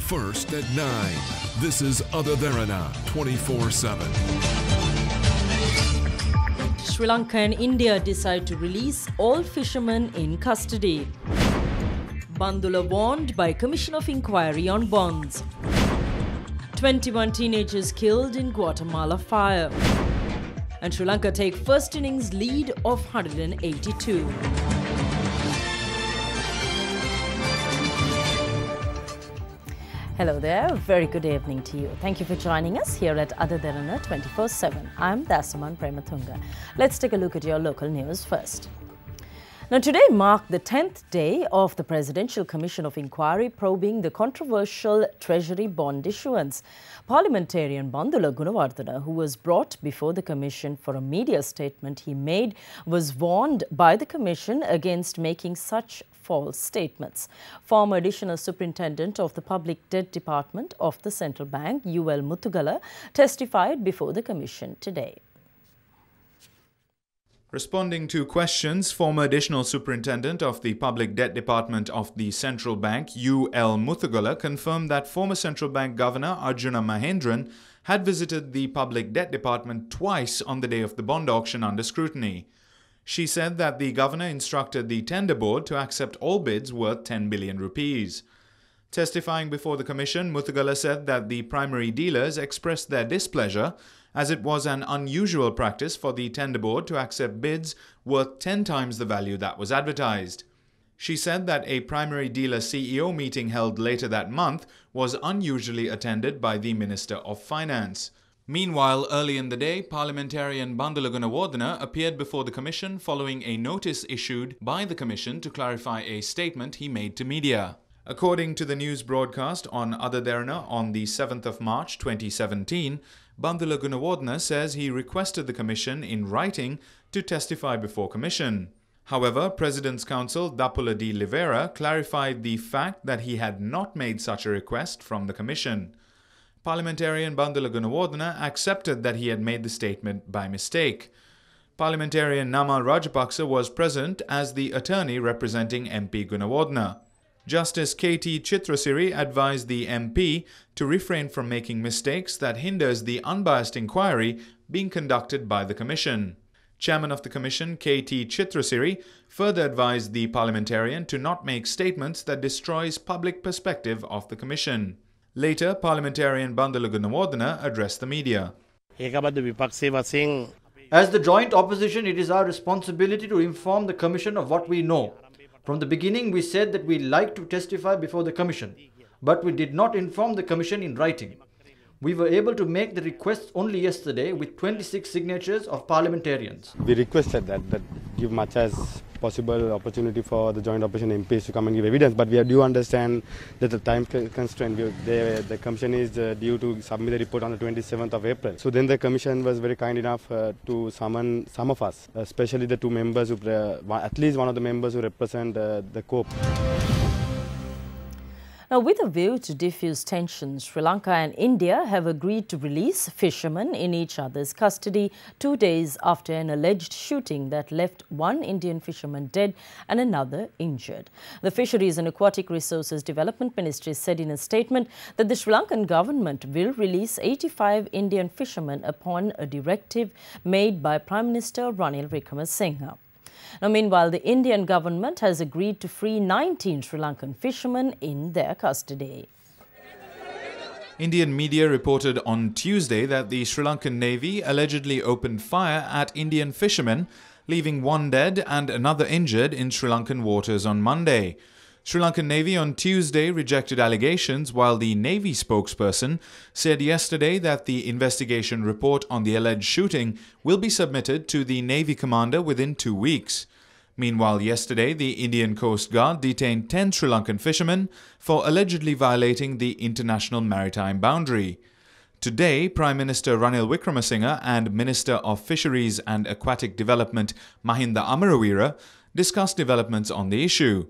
First at 9. This is Derana 24/7. Sri Lanka and India decide to release all fishermen in custody. Bandula warned by Commission of Inquiry on bonds. 21 teenagers killed in Guatemala fire. And Sri Lanka take first innings lead of 182. Hello there, very good evening to you. Thank you for joining us here at Derana 24/7. I'm Dasaman Premathunga. Let's take a look at your local news first. Now, today marked the 10th day of the Presidential Commission of Inquiry probing the controversial Treasury bond issuance. Parliamentarian Bandula Gunawardena, who was brought before the Commission for a media statement he made, was warned by the Commission against making such false statements. Former Additional Superintendent of the Public Debt Department of the Central Bank, UL Muthugala, testified before the Commission today. Responding to questions, former Additional Superintendent of the Public Debt Department of the Central Bank, UL Muthugala, confirmed that former Central Bank Governor Arjuna Mahendran had visited the Public Debt Department twice on the day of the bond auction under scrutiny. She said that the governor instructed the tender board to accept all bids worth 10 billion rupees. Testifying before the commission, Muthugala said that the primary dealers expressed their displeasure as it was an unusual practice for the tender board to accept bids worth 10 times the value that was advertised. She said that a primary dealer CEO meeting held later that month was unusually attended by the Minister of Finance. Meanwhile, early in the day, Parliamentarian Bandula Gunawardena appeared before the Commission following a notice issued by the Commission to clarify a statement he made to media. According to the news broadcast on Derana on the 7th of March 2017, Bandula Gunawardena says he requested the Commission in writing to testify before Commission. However, President's Counsel Dapula D. Livera clarified the fact that he had not made such a request from the Commission. Parliamentarian Bandula Gunawardena accepted that he had made the statement by mistake. Parliamentarian Namal Rajapaksa was present as the attorney representing MP Gunawardena. Justice K.T. Chitrasiri advised the MP to refrain from making mistakes that hinders the unbiased inquiry being conducted by the Commission. Chairman of the Commission, K.T. Chitrasiri, further advised the parliamentarian to not make statements that destroys public perspective of the Commission. Later, Parliamentarian Bandula Gunawardena addressed the media. As the joint opposition, it is our responsibility to inform the Commission of what we know. From the beginning, we said that we like to testify before the Commission, but we did not inform the Commission in writing. We were able to make the request only yesterday with 26 signatures of parliamentarians. We requested that give much as possible opportunity for the joint opposition MPs to come and give evidence, but we do understand that the time constraint, the Commission is due to submit the report on the 27th of April. So then the Commission was very kind enough to summon some of us, especially the two members, at least one of the members who represent the COPE. Now, with a view to diffuse tensions, Sri Lanka and India have agreed to release fishermen in each other's custody 2 days after an alleged shooting that left one Indian fisherman dead and another injured. The Fisheries and Aquatic Resources Development Ministry said in a statement that the Sri Lankan government will release 85 Indian fishermen upon a directive made by Prime Minister Ranil Wickremesinghe. Now, meanwhile, the Indian government has agreed to free 19 Sri Lankan fishermen in their custody. Indian media reported on Tuesday that the Sri Lankan Navy allegedly opened fire at Indian fishermen, leaving one dead and another injured in Sri Lankan waters on Monday. Sri Lankan Navy on Tuesday rejected allegations, while the Navy spokesperson said yesterday that the investigation report on the alleged shooting will be submitted to the Navy commander within 2 weeks. Meanwhile, yesterday, the Indian Coast Guard detained 10 Sri Lankan fishermen for allegedly violating the international maritime boundary. Today, Prime Minister Ranil Wickremesinghe and Minister of Fisheries and Aquatic Development Mahinda Amarawira discussed developments on the issue.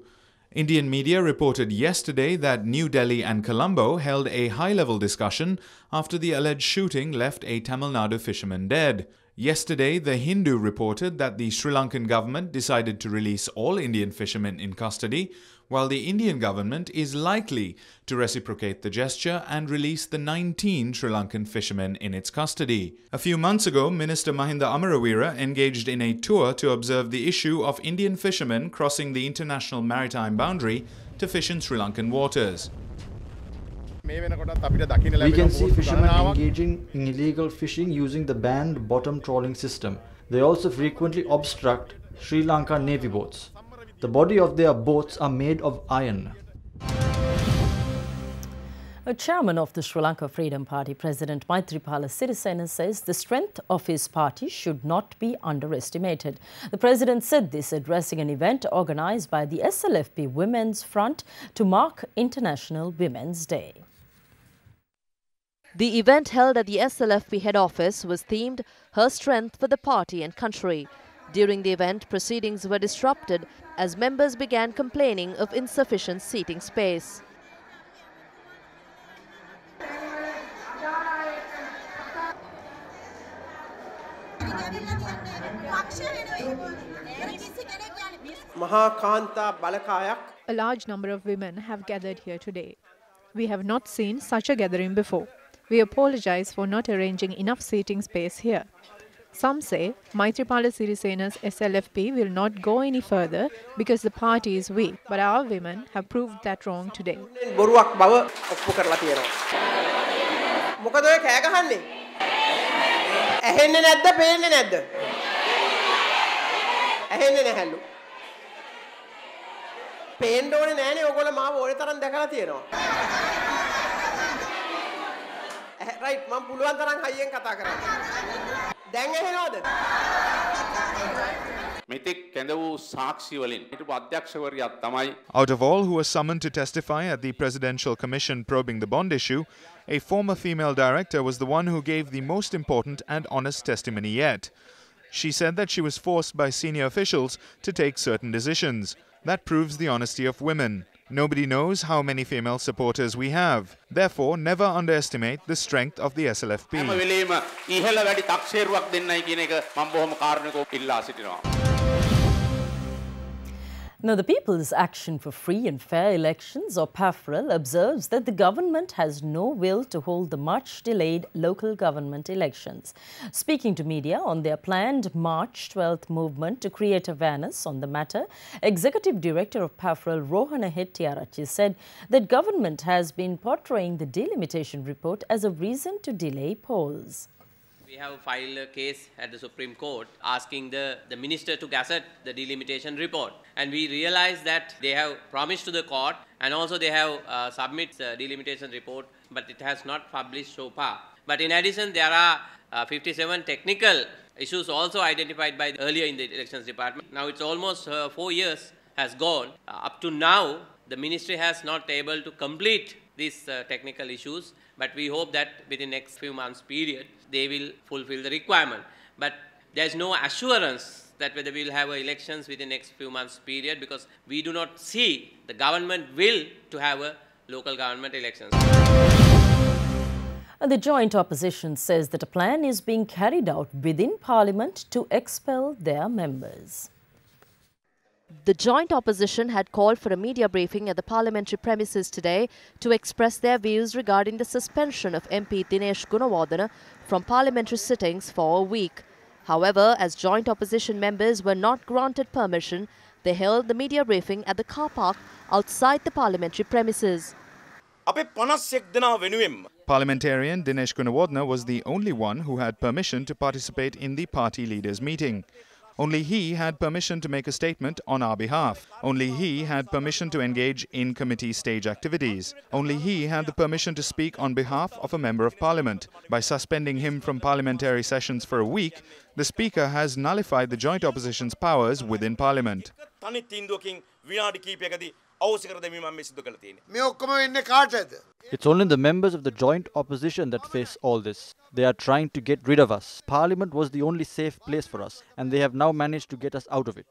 Indian media reported yesterday that New Delhi and Colombo held a high-level discussion after the alleged shooting left a Tamil Nadu fisherman dead. Yesterday, The Hindu reported that the Sri Lankan government decided to release all Indian fishermen in custody, while the Indian government is likely to reciprocate the gesture and release the 19 Sri Lankan fishermen in its custody. A few months ago, Minister Mahinda Amarawira engaged in a tour to observe the issue of Indian fishermen crossing the international maritime boundary to fish in Sri Lankan waters. We can see fishermen engaging in illegal fishing using the banned bottom trawling system. They also frequently obstruct Sri Lanka Navy boats. The body of their boats are made of iron. A chairman of the Sri Lanka Freedom Party, President Maithripala Sirisena, says the strength of his party should not be underestimated. The president said this addressing an event organized by the SLFP Women's Front to mark International Women's Day. The event held at the SLFP head office was themed Her Strength for the Party and Country. During the event, proceedings were disrupted as members began complaining of insufficient seating space. A large number of women have gathered here today. We have not seen such a gathering before. We apologize for not arranging enough seating space here. Some say Maithripala Sirisena's SLFP will not go any further because the party is weak, but our women have proved that wrong today. Out of all who were summoned to testify at the Presidential Commission probing the bond issue, a former female director was the one who gave the most important and honest testimony yet. She said that she was forced by senior officials to take certain decisions. That proves the honesty of women. Nobody knows how many female supporters we have. Therefore, never underestimate the strength of the SLFP. Now, the People's Action for Free and Fair Elections, or PAFREL, observes that the government has no will to hold the much-delayed local government elections. Speaking to media on their planned March 12th movement to create awareness on the matter, Executive Director of PAFREL, Rohana Hettiarachchi, said that government has been portraying the delimitation report as a reason to delay polls. We have filed a case at the Supreme Court asking the minister to gazette the delimitation report. And we realized that they have promised to the court and also they have submitted the delimitation report, but it has not published so far. But in addition, there are 57 technical issues also identified by earlier in the elections department. Now it's almost 4 years has gone. Up to now, the ministry has not able to complete these technical issues, but we hope that within the next few months period, they will fulfill the requirement. But there is no assurance that whether we will have elections within the next few months period, because we do not see the government will to have a local government elections. The joint opposition says that a plan is being carried out within Parliament to expel their members. The joint opposition had called for a media briefing at the parliamentary premises today to express their views regarding the suspension of MP Dinesh Gunawardena from parliamentary sittings for a week. However, as joint opposition members were not granted permission, they held the media briefing at the car park outside the parliamentary premises. Parliamentarian Dinesh Gunawardena was the only one who had permission to participate in the party leaders' meeting. Only he had permission to make a statement on our behalf. Only he had permission to engage in committee stage activities. Only he had the permission to speak on behalf of a member of parliament. By suspending him from parliamentary sessions for a week, the speaker has nullified the joint opposition's powers within parliament. It's only the members of the joint opposition that face all this. They are trying to get rid of us. Parliament was the only safe place for us, and they have now managed to get us out of it.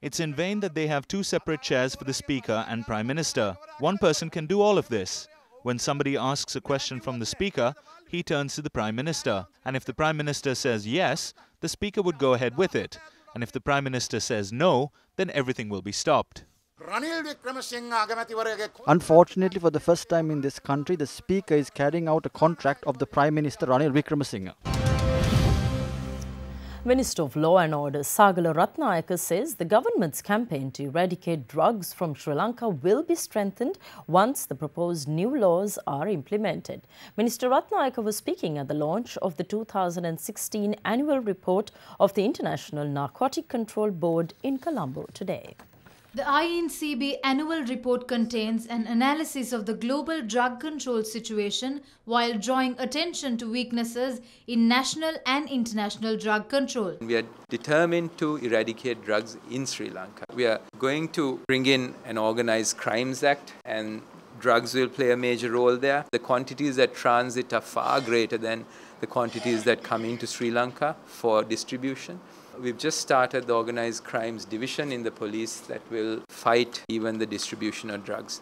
It's in vain that they have two separate chairs for the Speaker and Prime Minister. One person can do all of this. When somebody asks a question from the Speaker, he turns to the Prime Minister. And if the Prime Minister says yes, the Speaker would go ahead with it. And if the Prime Minister says no, then everything will be stopped. Unfortunately, for the first time in this country, the Speaker is carrying out a contract of the Prime Minister Ranil Wickremesinghe. Minister of Law and Order Sagala Ratnayaka says the government's campaign to eradicate drugs from Sri Lanka will be strengthened once the proposed new laws are implemented. Minister Ratnayaka was speaking at the launch of the 2016 annual report of the International Narcotic Control Board in Colombo today. The INCB annual report contains an analysis of the global drug control situation while drawing attention to weaknesses in national and international drug control. We are determined to eradicate drugs in Sri Lanka. We are going to bring in an Organised Crimes Act, and drugs will play a major role there. The quantities that transit are far greater than the quantities that come into Sri Lanka for distribution. We've just started the Organised Crimes Division in the police that will fight even the distribution of drugs.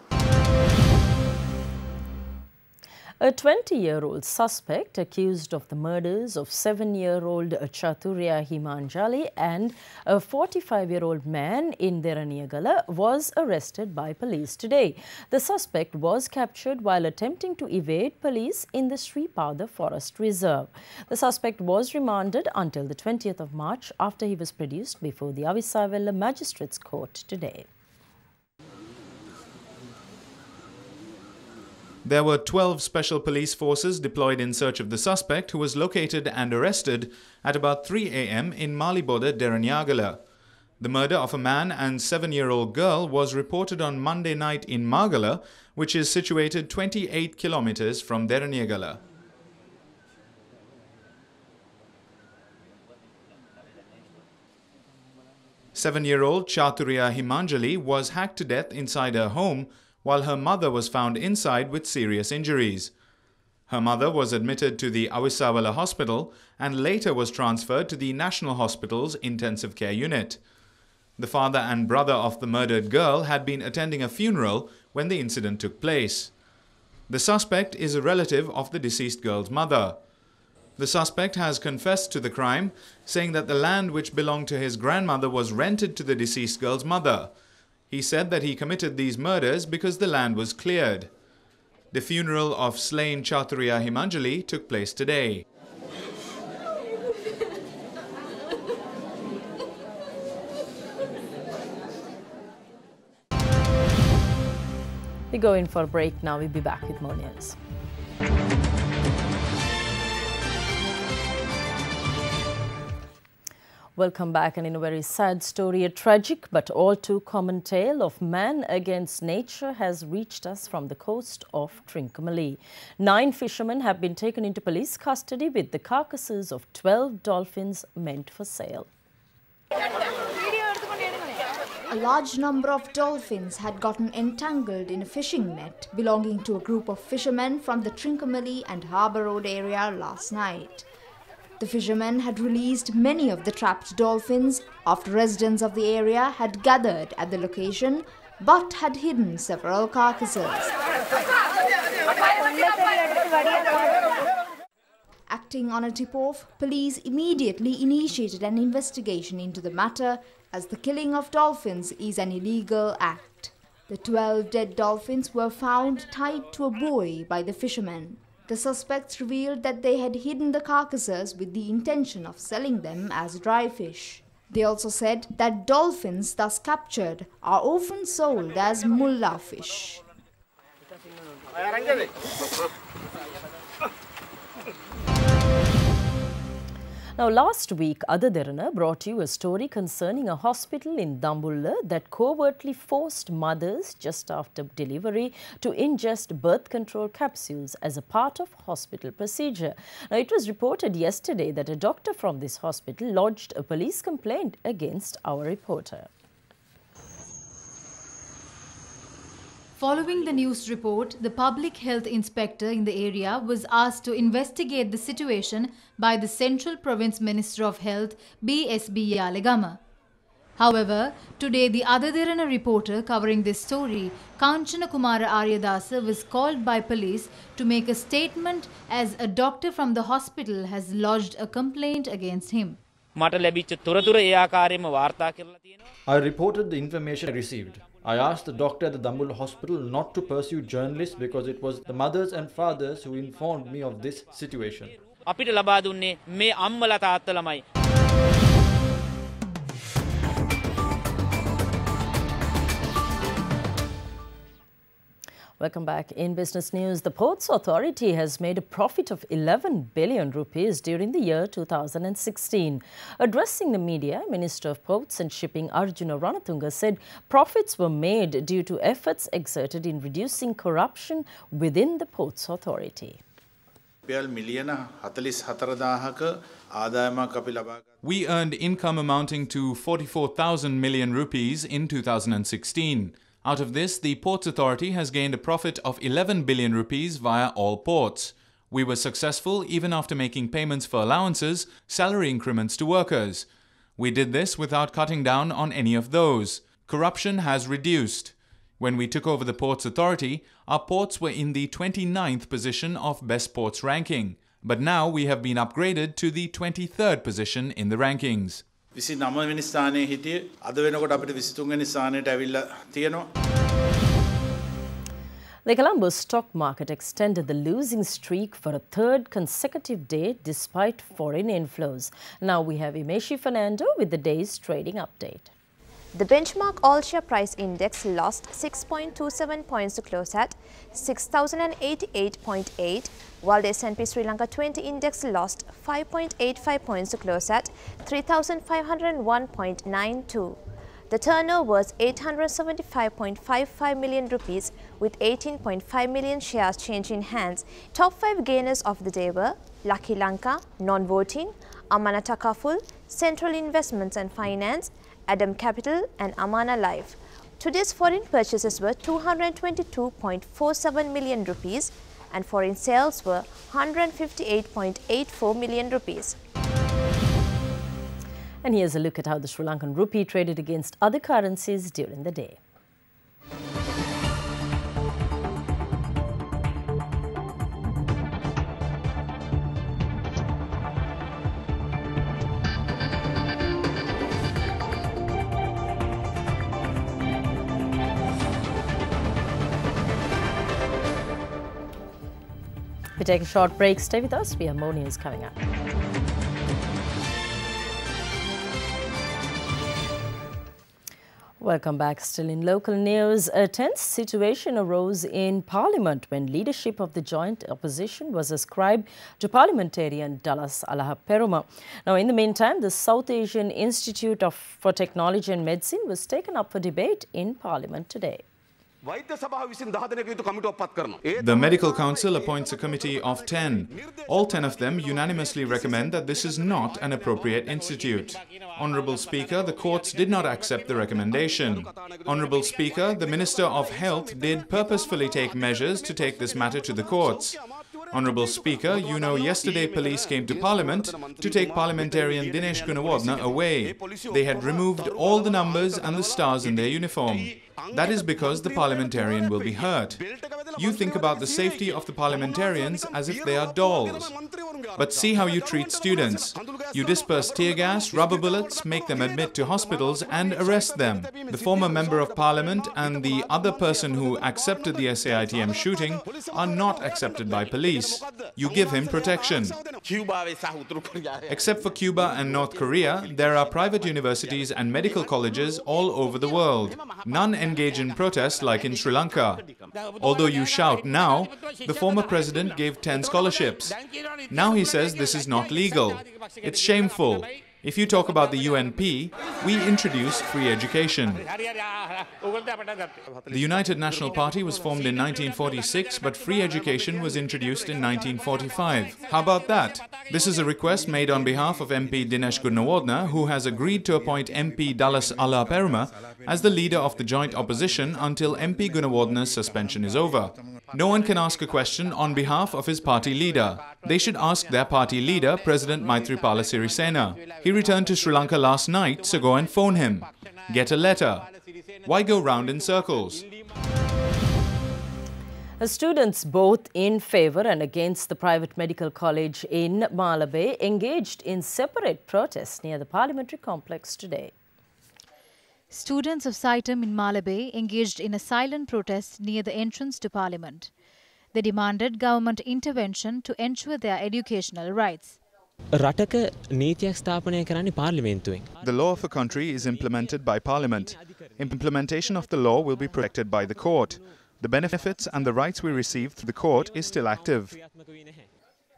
A 20-year-old suspect accused of the murders of 7-year-old Chaturya Himanjali and a 45-year-old man in Derana was arrested by police today. The suspect was captured while attempting to evade police in the Sripada Forest Reserve. The suspect was remanded until the 20th of March after he was produced before the Avisavella Magistrates Court today. There were 12 special police forces deployed in search of the suspect, who was located and arrested at about 3 a.m. in Maliboda, Deranyagala. The murder of a man and 7-year-old girl was reported on Monday night in Magala, which is situated 28 kilometers from Deranyagala. Seven-year-old Chaturya Himanjali was hacked to death inside her home, while her mother was found inside with serious injuries. Her mother was admitted to the Avisavella Hospital and later was transferred to the National Hospital's intensive care unit. The father and brother of the murdered girl had been attending a funeral when the incident took place. The suspect is a relative of the deceased girl's mother. The suspect has confessed to the crime, saying that the land which belonged to his grandmother was rented to the deceased girl's mother. He said that he committed these murders because the land was cleared. The funeral of slain Chaturya Himanjali took place today. We go in for a break now. We'll be back with more news. Welcome back, and in a very sad story, a tragic but all too common tale of man against nature has reached us from the coast of Trincomalee. 9 fishermen have been taken into police custody with the carcasses of 12 dolphins meant for sale. A large number of dolphins had gotten entangled in a fishing net belonging to a group of fishermen from the Trincomalee and Harbour Road area last night. The fishermen had released many of the trapped dolphins after residents of the area had gathered at the location but had hidden several carcasses. Acting on a tip-off, police immediately initiated an investigation into the matter, as the killing of dolphins is an illegal act. The 12 dead dolphins were found tied to a buoy by the fishermen. The suspects revealed that they had hidden the carcasses with the intention of selling them as dry fish. They also said that dolphins thus captured are often sold as mulla fish. Now, last week, Ada Derana brought you a story concerning a hospital in Dambulla that covertly forced mothers just after delivery to ingest birth control capsules as a part of hospital procedure. Now, it was reported yesterday that a doctor from this hospital lodged a police complaint against our reporter. Following the news report, the public health inspector in the area was asked to investigate the situation by the Central Province Minister of Health, BSB Yalegama. However, today the Adadirana reporter covering this story, Kanchana Kumara Aryadasa, was called by police to make a statement as a doctor from the hospital has lodged a complaint against him. I reported the information I received. I asked the doctor at the Dambul hospital not to pursue journalists because it was the mothers and fathers who informed me of this situation. Welcome back. In business news, the Ports Authority has made a profit of 11 billion rupees during the year 2016. Addressing the media, Minister of Ports and Shipping Arjuna Ranatunga said profits were made due to efforts exerted in reducing corruption within the Ports Authority. We earned income amounting to 44,000 million rupees in 2016. Out of this, the Ports Authority has gained a profit of 11 billion rupees via all ports. We were successful even after making payments for allowances, salary increments to workers. We did this without cutting down on any of those. Corruption has reduced. When we took over the Ports Authority, our ports were in the 29th position of Best Ports ranking. But now we have been upgraded to the 23rd position in the rankings. The Colombo stock market extended the losing streak for a third consecutive day despite foreign inflows. Now we have Imeshi Fernando with the day's trading update. The benchmark all-share price index lost 6.27 points to close at 6,088.8, while the S&P Sri Lanka 20 index lost 5.85 points to close at 3,501.92. The turnover was 875.55 million rupees with 18.5 million shares changing hands. Top 5 gainers of the day were Lucky Lanka, Non-Voting, Amana Takaful, Central Investments and Finance, Adam Capital and Amana Life. Today's foreign purchases were 222.47 million rupees and foreign sales were 158.84 million rupees. And here's a look at how the Sri Lankan rupee traded against other currencies during the day. We take a short break. Stay with us. We have more news coming up. Welcome back. Still in local news, a tense situation arose in Parliament when leadership of the joint opposition was ascribed to parliamentarian Dallas Alaha-Peruma. Now, in the meantime, the South Asian Institute for Technology and Medicine was taken up for debate in Parliament today. The Medical Council appoints a committee of 10. All 10 of them unanimously recommend that this is not an appropriate institute. Honourable Speaker, the courts did not accept the recommendation. Honourable Speaker, the Minister of Health did purposefully take measures to take this matter to the courts. Honourable Speaker, you know yesterday police came to Parliament to take parliamentarian Dinesh Gunawardena away. They had removed all the numbers and the stars in their uniform. That is because the parliamentarian will be hurt. You think about the safety of the parliamentarians as if they are dolls. But see how you treat students. You disperse tear gas, rubber bullets, make them admit to hospitals and arrest them. The former Member of Parliament and the other person who accepted the SAITM shooting are not accepted by police. You give him protection. Except for Cuba and North Korea, there are private universities and medical colleges all over the world. None engage in protest like in Sri Lanka. Although you shout now, the former president gave 10 scholarships. Now he says this is not legal. It's shameful. If you talk about the UNP, we introduced free education. The United National Party was formed in 1946, but free education was introduced in 1945. How about that? This is a request made on behalf of MP Dinesh Gunawardena, who has agreed to appoint MP Dallas Alaha-Peruma as the leader of the joint opposition until MP Gunawardena's suspension is over. No one can ask a question on behalf of his party leader. They should ask their party leader, President Maithripala Sirisena. He returned to Sri Lanka last night, so go and phone him. Get a letter. Why go round in circles? Students both in favour and against the private medical college in Malabe engaged in separate protests near the parliamentary complex today. Students of SITEM in Malabe engaged in a silent protest near the entrance to Parliament. They demanded government intervention to ensure their educational rights. The law of a country is implemented by Parliament. Implementation of the law will be protected by the court. The benefits and the rights we receive through the court is still active.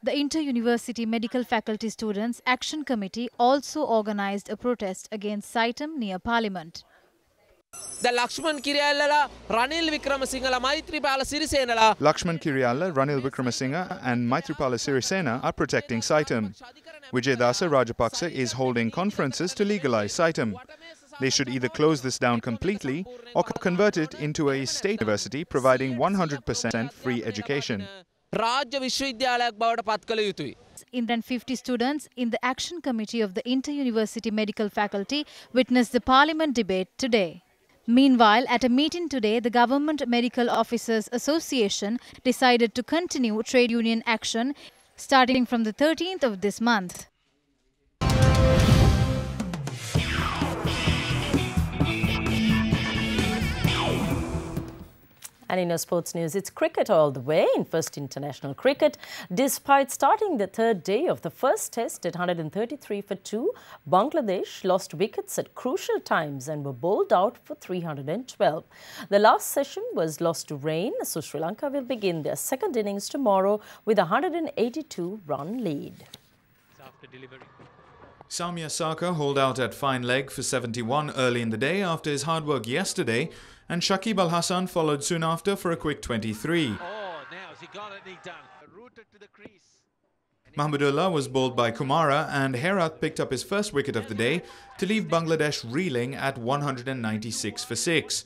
The Inter-University Medical Faculty Students Action Committee also organised a protest against SITEM near Parliament. The Lakshman Kiriyalla, Ranil Wickramasinghe, Maithripala Sirisena. Lakshman Kiriyalla, Ranil Wickramasinghe and Maithripala Sirisena are protecting SITEM. Vijayadasa Rajapaksa is holding conferences to legalise SITEM. They should either close this down completely or convert it into a state university providing 100% free education. In 50 students in the Action Committee of the Inter-University Medical Faculty witnessed the Parliament debate today. Meanwhile, at a meeting today, the Government Medical Officers Association decided to continue trade union action starting from the 13th of this month. And in our sports news, it's cricket all the way in First International Cricket. Despite starting the third day of the first test at 133 for 2, Bangladesh lost wickets at crucial times and were bowled out for 312. The last session was lost to rain, so Sri Lanka will begin their second innings tomorrow with a 182-run lead. Samya Sarkar holed out at fine leg for 71 early in the day after his hard work yesterday, and Shakib Al Hassan followed soon after for a quick 23. Mahmudullah was bowled by Kumara, and Herath picked up his first wicket of the day to leave Bangladesh reeling at 196 for 6.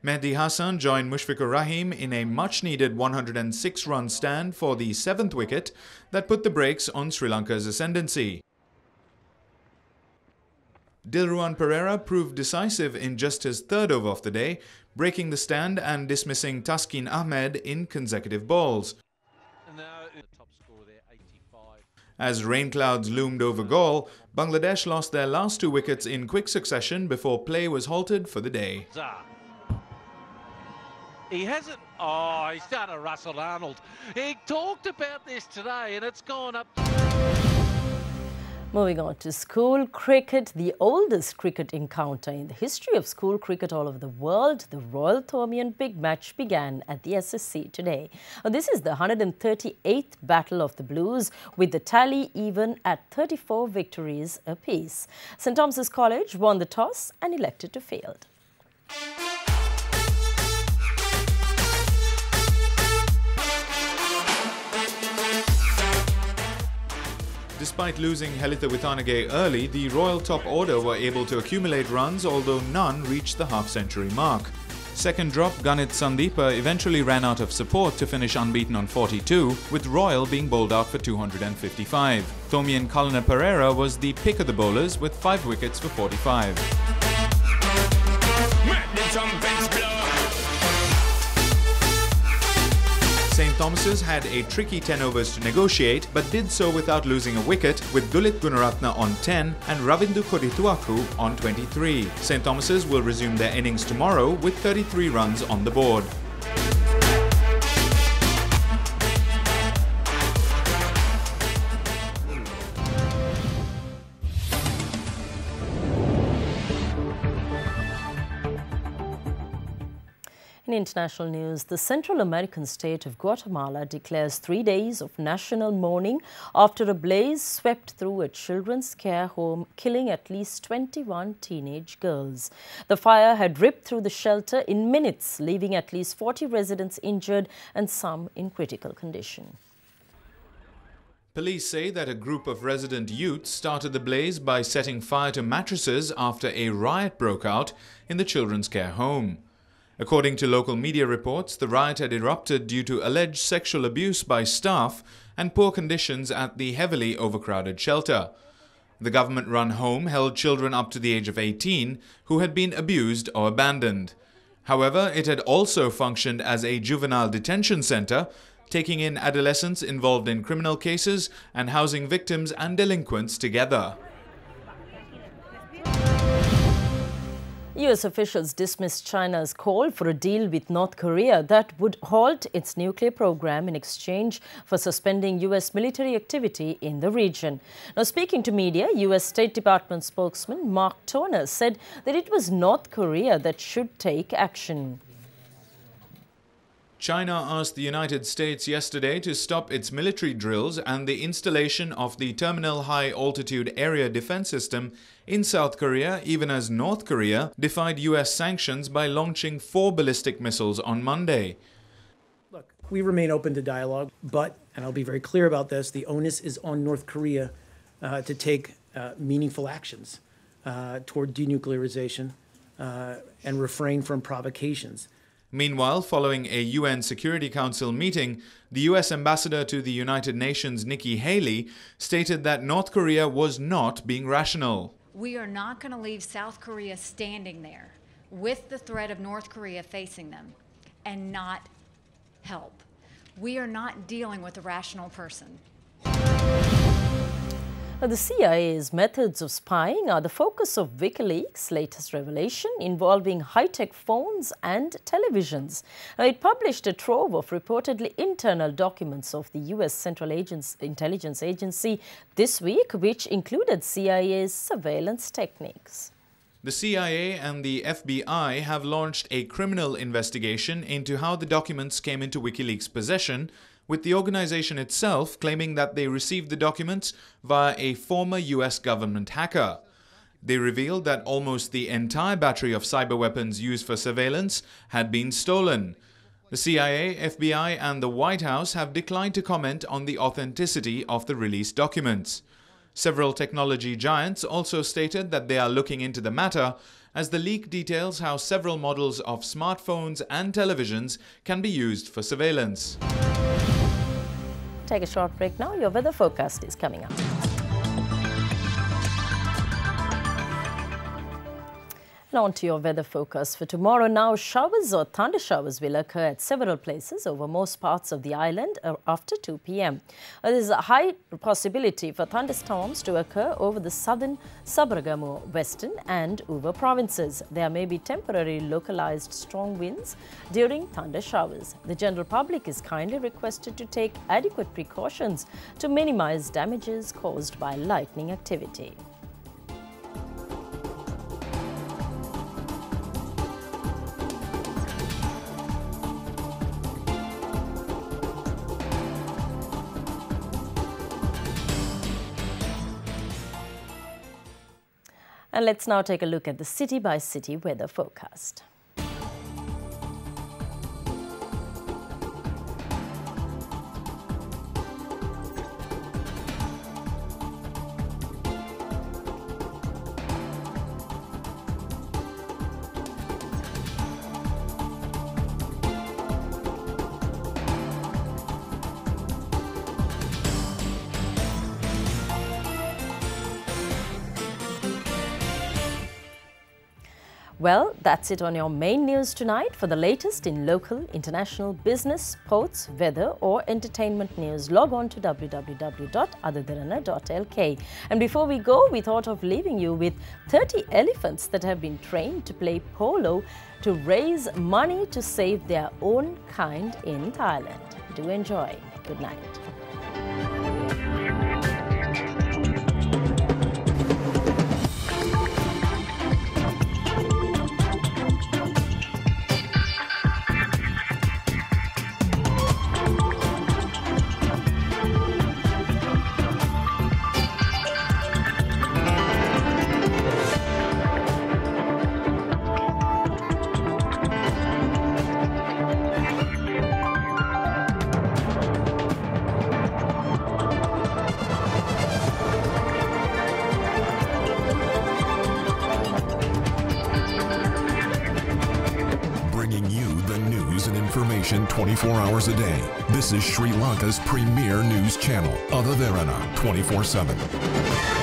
Mehdi Hassan joined Mushfiqur Rahim in a much-needed 106-run stand for the 7th wicket that put the brakes on Sri Lanka's ascendancy. Dilruwan Pereira proved decisive in just his third over of the day, breaking the stand and dismissing Taskin Ahmed in consecutive balls. As rain clouds loomed over Galle, Bangladesh lost their last 2 wickets in quick succession before play was halted for the day. He hasn't... Oh, he's done a Russell Arnold. He talked about this today and it's gone up... Moving on to school cricket, the oldest cricket encounter in the history of school cricket all over the world, the Royal Thomaian Big Match began at the SSC today. This is the 138th Battle of the Blues, with the tally even at 34 victories apiece. St Thomas's College won the toss and elected to field. Despite losing Helitha Withanage early, the Royal top order were able to accumulate runs, although none reached the half-century mark. Second drop Ganit Sandeepa eventually ran out of support to finish unbeaten on 42, with Royal being bowled out for 255. Thomaian Kalina Pereira was the pick of the bowlers with 5 wickets for 45. St Thomas's had a tricky 10 overs to negotiate, but did so without losing a wicket, with Dulit Gunaratna on 10 and Ravindu Kodituaku on 23. St Thomas's will resume their innings tomorrow with 33 runs on the board. In international news, the Central American state of Guatemala declares 3 days of national mourning after a blaze swept through a children's care home, killing at least 21 teenage girls. The fire had ripped through the shelter in minutes, leaving at least 40 residents injured and some in critical condition. Police say that a group of resident youths started the blaze by setting fire to mattresses after a riot broke out in the children's care home. According to local media reports, the riot had erupted due to alleged sexual abuse by staff and poor conditions at the heavily overcrowded shelter. The government-run home held children up to the age of 18 who had been abused or abandoned. However, it had also functioned as a juvenile detention center, taking in adolescents involved in criminal cases and housing victims and delinquents together. US officials dismissed China's call for a deal with North Korea that would halt its nuclear program in exchange for suspending US military activity in the region. Now, speaking to media, US State Department spokesman Mark Toner said that it was North Korea that should take action. China asked the United States yesterday to stop its military drills and the installation of the Terminal High Altitude Area Defense System in South Korea, even as North Korea defied US sanctions by launching 4 ballistic missiles on Monday. Look, we remain open to dialogue, but, and I'll be very clear about this, the onus is on North Korea to take meaningful actions toward denuclearization and refrain from provocations. Meanwhile, following a UN Security Council meeting, the US ambassador to the United Nations, Nikki Haley, stated that North Korea was not being rational. We are not going to leave South Korea standing there with the threat of North Korea facing them and not help. We are not dealing with a rational person. The CIA's methods of spying are the focus of WikiLeaks' latest revelation involving high-tech phones and televisions. It published a trove of reportedly internal documents of the U.S. Central Intelligence Agency this week, which included CIA's surveillance techniques. The CIA and the FBI have launched a criminal investigation into how the documents came into WikiLeaks' possession, with the organization itself claiming that they received the documents via a former US government hacker. They revealed that almost the entire battery of cyber weapons used for surveillance had been stolen. The CIA, FBI, and the White House have declined to comment on the authenticity of the released documents. Several technology giants also stated that they are looking into the matter, as the leak details how several models of smartphones and televisions can be used for surveillance. Take a short break now. Your weather forecast is coming up. Now on to your weather forecast for tomorrow. Now, showers or thunder showers will occur at several places over most parts of the island after 2 p.m. There is a high possibility for thunderstorms to occur over the southern, Sabaragamu, western and Uva provinces. There may be temporary localized strong winds during thunder showers. The general public is kindly requested to take adequate precautions to minimize damages caused by lightning activity. And let's now take a look at the city-by-city weather forecast. Well, that's it on your main news tonight. For the latest in local, international, business, sports, weather or entertainment news, log on to www.otherderana.lk. And before we go, we thought of leaving you with 30 elephants that have been trained to play polo to raise money to save their own kind in Thailand. Do enjoy. Good night. the news and information 24 hours a day. This is Sri Lanka's premier news channel, Ada Derana 24/7.